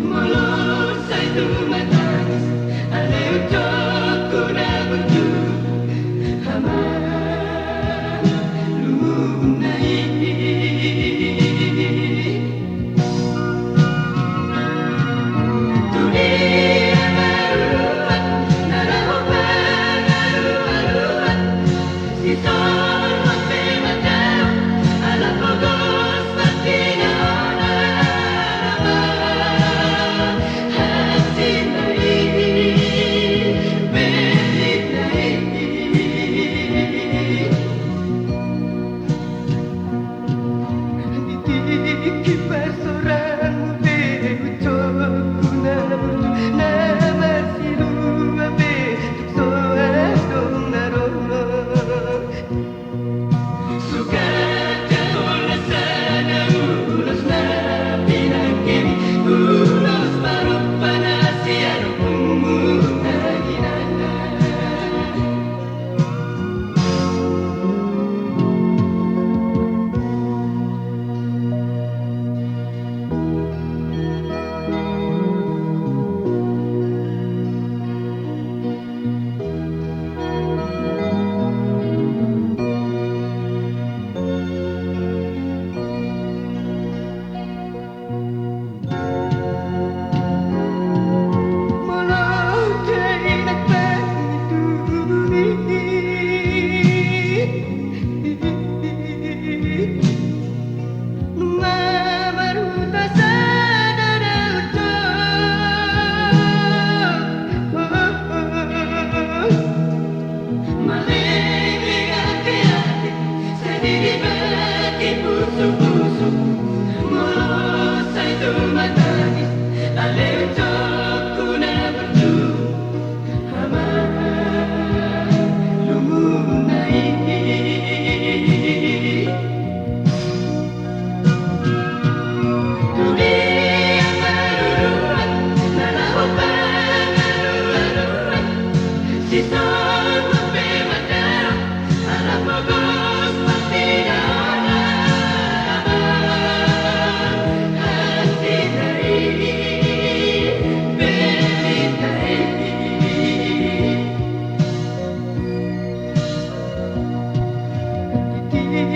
Mulut saya itu menangis, alai ucapku nak berjuang. Hama lunai dunia maruan, narahoban alu-aluan, sitor mati macam alam pogos mati naona hati nai belit nai Dikit persoran muda ucapku nama silu abe soal dong narono suka jauh sana ulos na pinangkemi ulos maruk panas siar umunaginana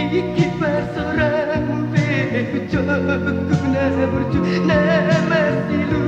Dikit persoran muda ucapku nak berjuang nama silu